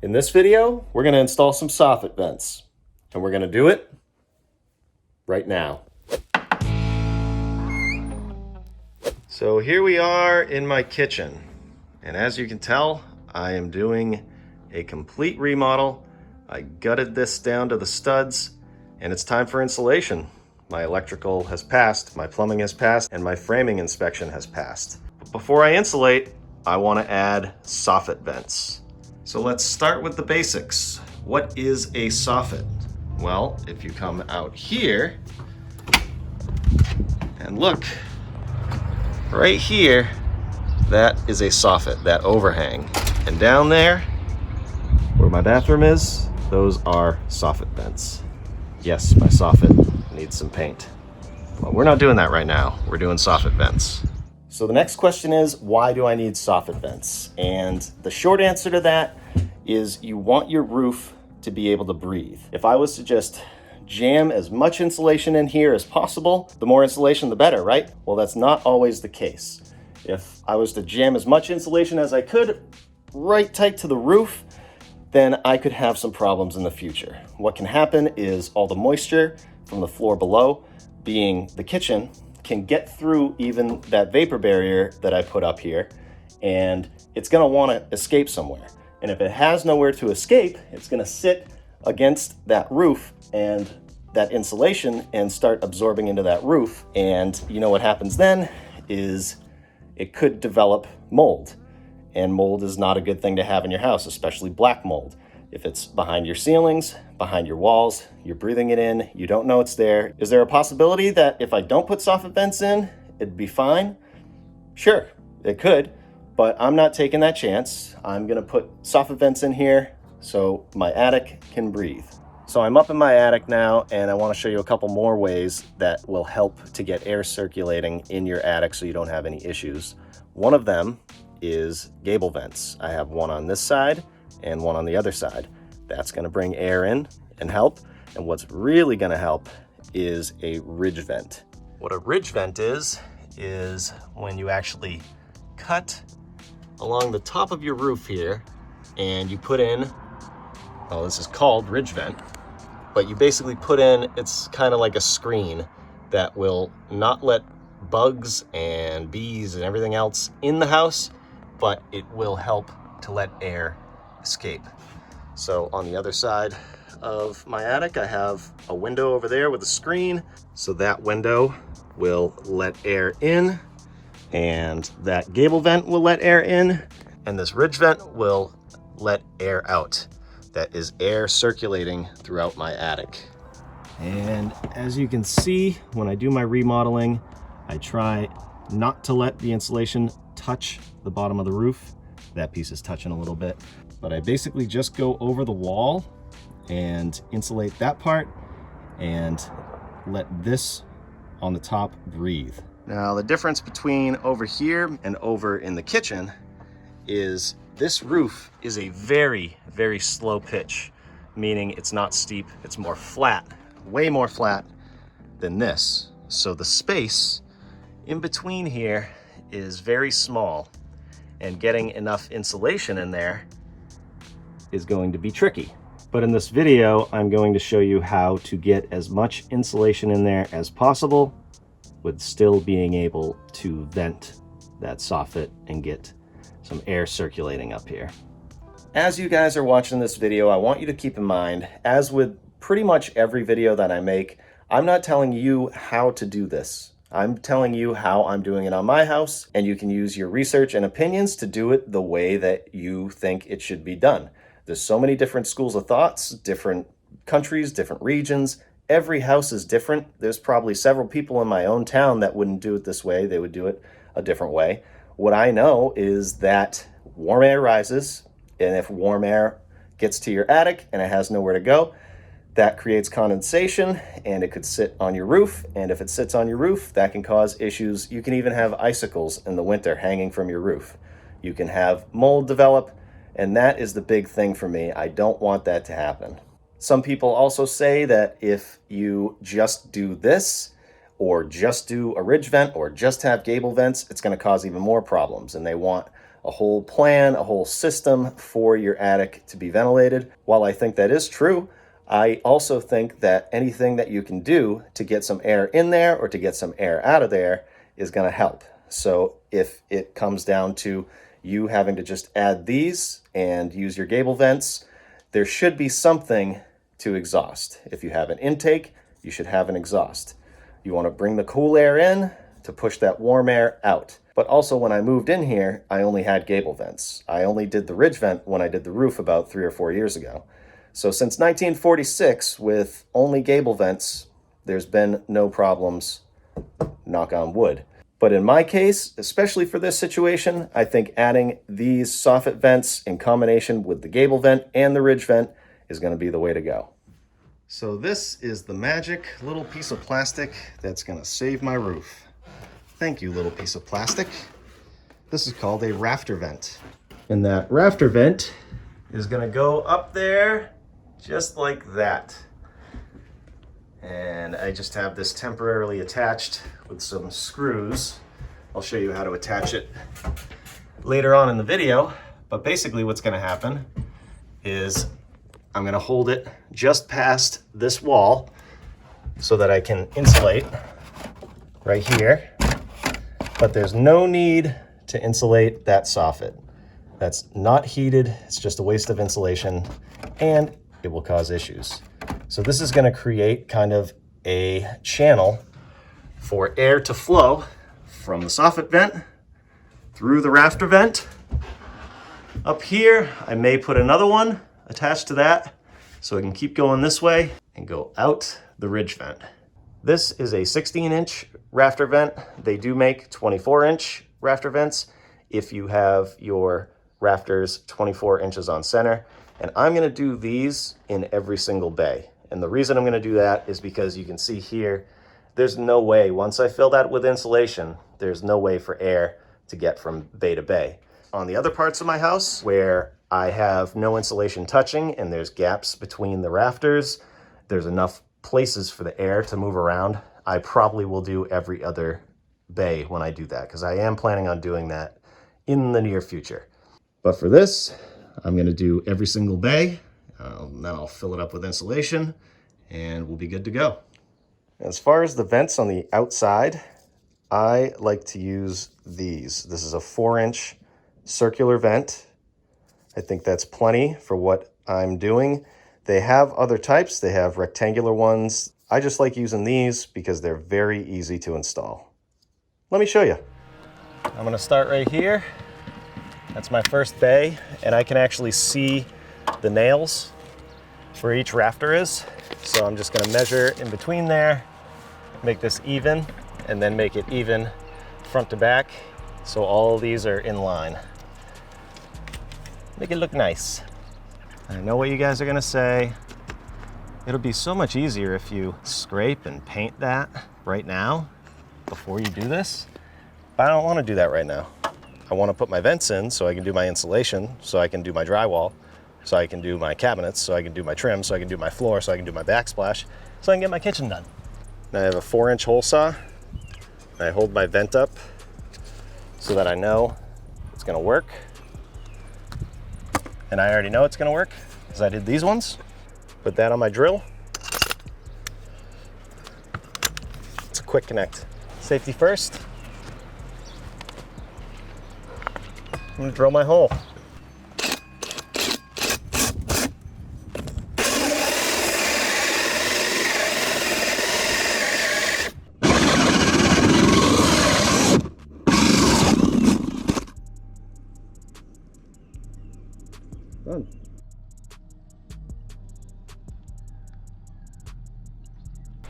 In this video, we're going to install some soffit vents, and we're going to do it right now. So here we are in my kitchen, and as you can tell, I am doing a complete remodel. I gutted this down to the studs, and it's time for insulation. My electrical has passed, my plumbing has passed, and my framing inspection has passed. But before I insulate, I want to add soffit vents. So let's start with the basics. What is a soffit? Well, if you come out here and look, right here, that is a soffit, that overhang. And down there, where my bathroom is, those are soffit vents. Yes, my soffit needs some paint. But we're not doing that right now. We're doing soffit vents. So the next question is, why do I need soffit vents? And the short answer to that is you want your roof to be able to breathe. If I was to just jam as much insulation in here as possible, the more insulation, the better, right? Well, that's not always the case. If I was to jam as much insulation as I could right tight to the roof, then I could have some problems in the future. What can happen is all the moisture from the floor below, being the kitchen, can get through even that vapor barrier that I put up here, and it's gonna wanna escape somewhere. And if it has nowhere to escape, it's gonna sit against that roof and that insulation and start absorbing into that roof. And you know what happens then is it could develop mold. And mold is not a good thing to have in your house, especially black mold. If it's behind your ceilings, behind your walls, you're breathing it in, you don't know it's there. Is there a possibility that if I don't put soffit vents in, it'd be fine? Sure, it could, but I'm not taking that chance. I'm gonna put soffit vents in here so my attic can breathe. So I'm up in my attic now, and I wanna show you a couple more ways that will help to get air circulating in your attic so you don't have any issues. One of them is gable vents. I have one on this side and one on the other side. That's gonna bring air in and help. And what's really gonna help is a ridge vent. What a ridge vent is when you actually cut along the top of your roof here and you put in, well, this is called ridge vent, but you basically put in, it's kind of like a screen that will not let bugs and bees and everything else in the house, but it will help to let air escape. So on the other side of my attic, I have a window over there with a screen. So that window will let air in, and that gable vent will let air in, and this ridge vent will let air out. That is air circulating throughout my attic. And as you can see, when I do my remodeling, I try not to let the insulation touch the bottom of the roof. That piece is touching a little bit, but I basically just go over the wall and insulate that part and let this on the top breathe. Now the difference between over here and over in the kitchen is this roof is a very, very slow pitch, meaning it's not steep, it's more flat, way more flat than this. So the space in between here is very small, and getting enough insulation in there is going to be tricky. But in this video, I'm going to show you how to get as much insulation in there as possible with still being able to vent that soffit and get some air circulating up here. As you guys are watching this video, I want you to keep in mind, as with pretty much every video that I make, I'm not telling you how to do this. I'm telling you how I'm doing it on my house, and you can use your research and opinions to do it the way that you think it should be done. There's so many different schools of thoughts, different countries, different regions. Every house is different. There's probably several people in my own town that wouldn't do it this way. They would do it a different way. What I know is that warm air rises, and if warm air gets to your attic and it has nowhere to go, that creates condensation, and it could sit on your roof. And if it sits on your roof, that can cause issues. You can even have icicles in the winter hanging from your roof. You can have mold develop, and that is the big thing for me. I don't want that to happen. Some people also say that if you just do this, or just do a ridge vent, or just have gable vents, it's going to cause even more problems. And they want a whole plan, a whole system for your attic to be ventilated. While I think that is true, I also think that anything that you can do to get some air in there or to get some air out of there is going to help. So if it comes down to you having to just add these and use your gable vents, there should be something to exhaust. If you have an intake, you should have an exhaust. You want to bring the cool air in to push that warm air out. But also when I moved in here, I only had gable vents. I only did the ridge vent when I did the roof about 3 or 4 years ago. So since 1946, with only gable vents, there's been no problems, knock on wood. But in my case, especially for this situation, I think adding these soffit vents in combination with the gable vent and the ridge vent is going to be the way to go. So this is the magic little piece of plastic that's going to save my roof. Thank you, little piece of plastic. This is called a rafter vent. And that rafter vent is going to go up there just like that. And I just have this temporarily attached with some screws. I'll show you how to attach it later on in the video. But basically what's going to happen is I'm going to hold it just past this wall so that I can insulate right here. But there's no need to insulate that soffit. That's not heated. It's just a waste of insulation and it will cause issues. So this is going to create kind of a channel for air to flow from the soffit vent through the rafter vent. Up here, I may put another one attached to that so it can keep going this way and go out the ridge vent. This is a 16-inch rafter vent. They do make 24-inch rafter vents if you have your rafters 24 inches on center. And I'm going to do these in every single bay. And the reason I'm going to do that is because you can see here, there's no way, once I fill that with insulation, there's no way for air to get from bay to bay. On the other parts of my house where I have no insulation touching and there's gaps between the rafters, there's enough places for the air to move around. I probably will do every other bay when I do that because I am planning on doing that in the near future. But for this, I'm going to do every single bay. Then I'll fill it up with insulation and we'll be good to go. As far as the vents on the outside, I like to use these. This is a 4-inch circular vent. I think that's plenty for what I'm doing. They have other types. They have rectangular ones. I just like using these because they're very easy to install. Let me show you. I'm going to start right here. That's my first bay, and I can actually see the nails where each rafter is. So I'm just going to measure in between there, make this even, and then make it even front to back so all these are in line. Make it look nice. I know what you guys are going to say. It'll be so much easier if you scrape and paint that right now before you do this, but I don't want to do that right now. I want to put my vents in so I can do my insulation, so I can do my drywall, so I can do my cabinets, so I can do my trim, so I can do my floor, so I can do my backsplash, so I can get my kitchen done. Now I have a 4-inch hole saw, and I hold my vent up so that I know it's going to work. And I already know it's going to work because I did these ones. Put that on my drill. It's a quick connect. Safety first. I'm going to drill my hole. Done.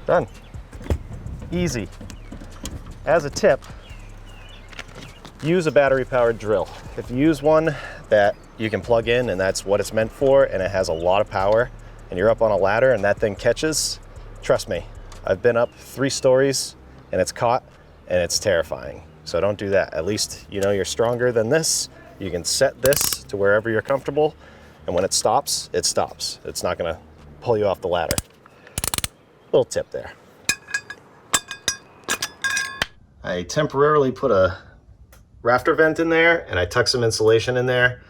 Done. Easy. As a tip, use a battery-powered drill. If you use one that you can plug in and that's what it's meant for and it has a lot of power and you're up on a ladder and that thing catches, trust me, I've been up 3 stories and it's caught and it's terrifying. So don't do that. At least you know you're stronger than this. You can set this to wherever you're comfortable, and when it stops, it stops. It's not gonna pull you off the ladder. Little tip there. I temporarily put a rafter vent in there and I tuck some insulation in there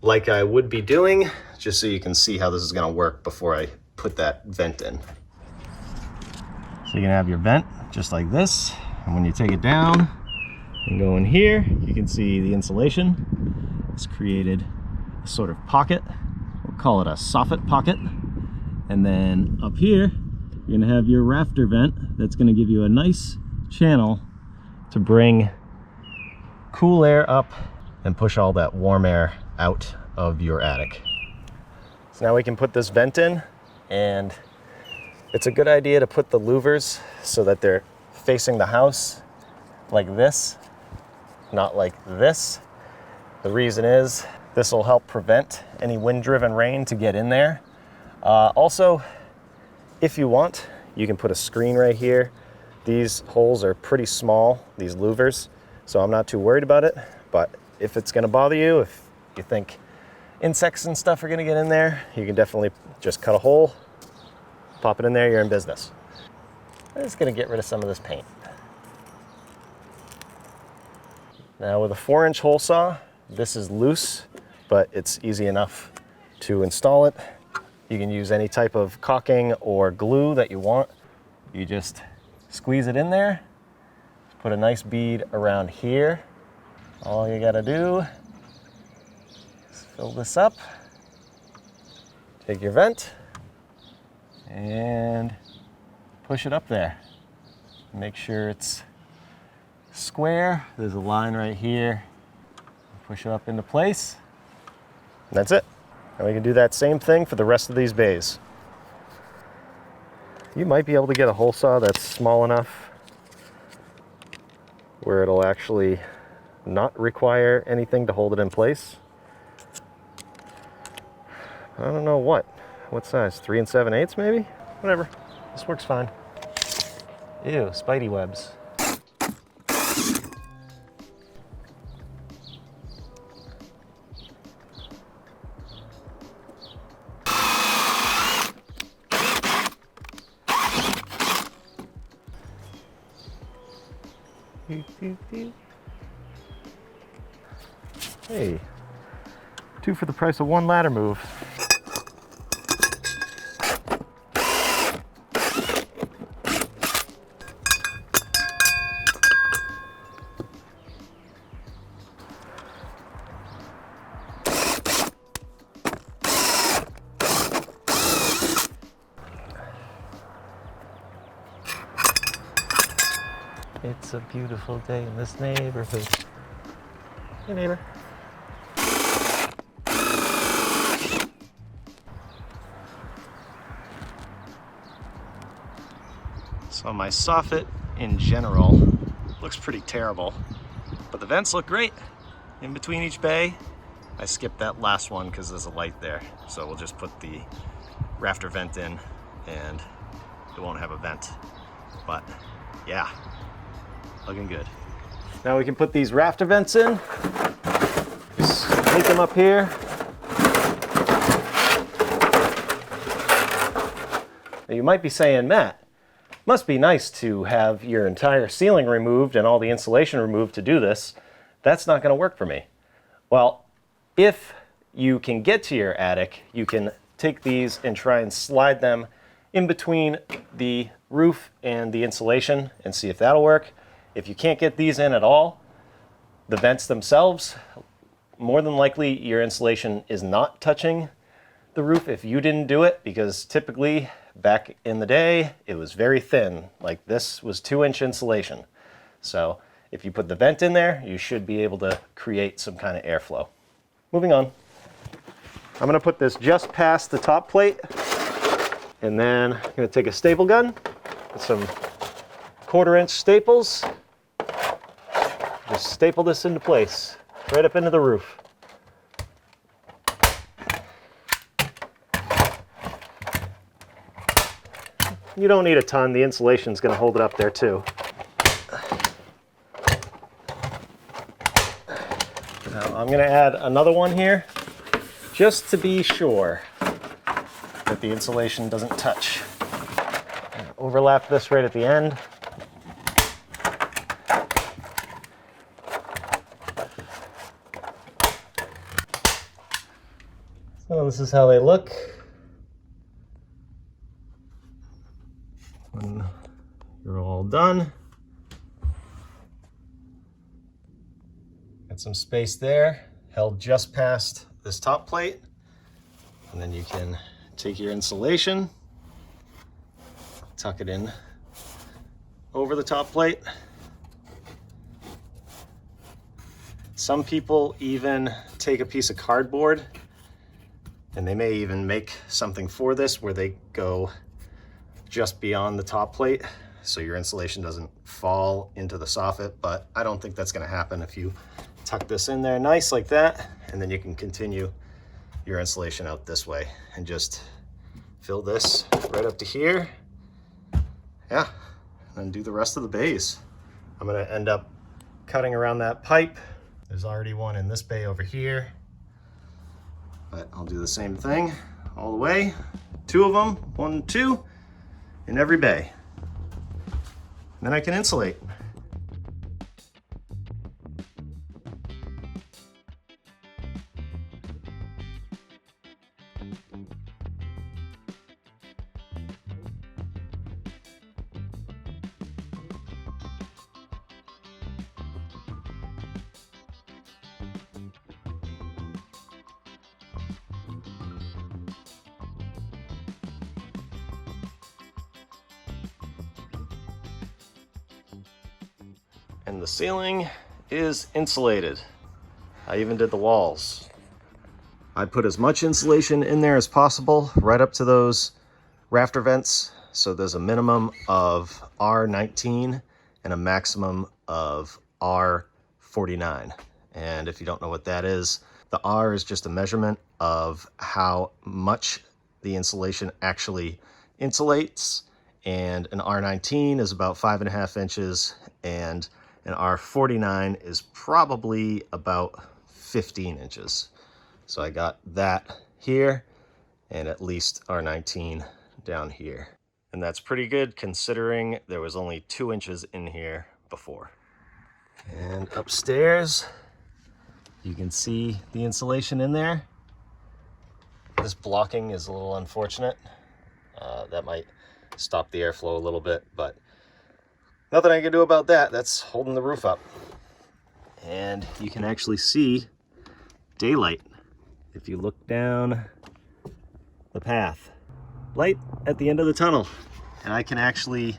like I would be doing, just so you can see how this is gonna work before I put that vent in. So you're gonna have your vent just like this, and when you take it down and go in here, you can see the insulation. It's created a sort of pocket. We'll call it a soffit pocket. And then up here, you're gonna have your rafter vent that's gonna give you a nice channel to bring cool air up and push all that warm air out of your attic. So now we can put this vent in, and it's a good idea to put the louvers so that they're facing the house like this, not like this. The reason is this will help prevent any wind-driven rain to get in there. Also, if you want, you can put a screen right here. These holes are pretty small, these louvers, so I'm not too worried about it. But if it's gonna bother you, if you think insects and stuff are gonna get in there, you can definitely just cut a hole, pop it in there, you're in business. I'm just gonna get rid of some of this paint. Now with a 4-inch hole saw, this is loose, but it's easy enough to install it. You can use any type of caulking or glue that you want. You just squeeze it in there, put a nice bead around here. All you gotta do is fill this up, take your vent, and push it up there. Make sure it's square. There's a line right here. Push it up into place. And that's it. And we can do that same thing for the rest of these bays. You might be able to get a hole saw that's small enough where it'll actually not require anything to hold it in place. I don't know what size, 3 7/8 maybe? Whatever, this works fine. Ew, spidey webs. Hey, 2 for the price of 1 ladder move. It's a beautiful day in this neighborhood. Hey, neighbor. So my soffit in general looks pretty terrible, but the vents look great in between each bay. I skipped that last one because there's a light there, so we'll just put the rafter vent in and it won't have a vent. But yeah, looking good. Now we can put these rafter vents in. Just take them up here. Now you might be saying, Matt, must be nice to have your entire ceiling removed and all the insulation removed to do this. That's not going to work for me. Well, if you can get to your attic, you can take these and try and slide them in between the roof and the insulation and see if that'll work. If you can't get these in at all, the vents themselves, more than likely your insulation is not touching the roof if you didn't do it, because typically back in the day it was very thin. Like this was 2-inch insulation. So if you put the vent in there, you should be able to create some kind of airflow. Moving on. I'm gonna put this just past the top plate, and then I'm gonna take a staple gun with some 1/4-inch staples. Just staple this into place, right up into the roof. You don't need a ton, the insulation's gonna hold it up there too. Now I'm gonna add another one here, just to be sure that the insulation doesn't touch. Overlap this right at the end. Well, this is how they look when you're all done. Got some space there, held just past this top plate. And then you can take your insulation, tuck it in over the top plate. Some people even take a piece of cardboard, and they may even make something for this where they go just beyond the top plate so your insulation doesn't fall into the soffit, but I don't think that's going to happen if you tuck this in there nice like that, and then you can continue your insulation out this way and just fill this right up to here. Yeah, and do the rest of the bays. I'm going to end up cutting around that pipe. There's already one in this bay over here, but I'll do the same thing all the way. 2 of them, 1, 2 in every bay. And then I can insulate. And the ceiling is insulated. I even did the walls. I put as much insulation in there as possible, right up to those rafter vents. So there's a minimum of R19 and a maximum of R49. And if you don't know what that is, the R is just a measurement of how much the insulation actually insulates. And an R19 is about 5.5 inches, and an R49 is probably about 15 inches. So I got that here and at least R19 down here. And that's pretty good considering there was only 2 inches in here before. And upstairs, you can see the insulation in there. This blocking is a little unfortunate. That might stop the airflow a little bit, but nothing I can do about that. That's holding the roof up. And you can actually see daylight if you look down the path. Light at the end of the tunnel. And I can actually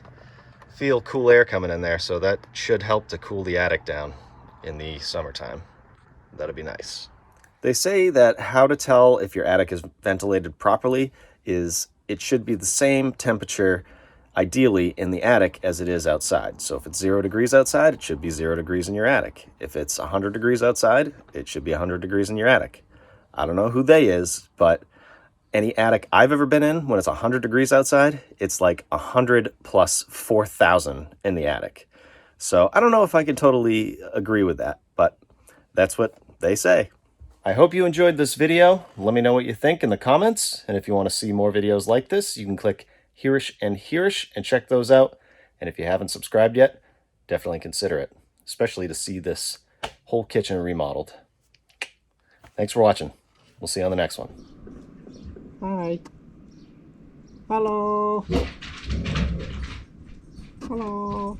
feel cool air coming in there, so that should help to cool the attic down in the summertime. That'd be nice. They say that how to tell if your attic is ventilated properly is it should be the same temperature ideally in the attic as it is outside. So if it's 0 degrees outside, it should be 0 degrees in your attic. If it's 100 degrees outside, it should be 100 degrees in your attic. I don't know who they is, but any attic I've ever been in, when it's 100 degrees outside, it's like 100 plus 4,000 in the attic. So I don't know if I can totally agree with that, but that's what they say. I hope you enjoyed this video. Let me know what you think in the comments. And if you want to see more videos like this, you can click Hereish and Hereish and check those out. And if you haven't subscribed yet, definitely consider it, especially to see this whole kitchen remodeled. Thanks for watching. We'll see you on the next one. Hi. Hello. Hello.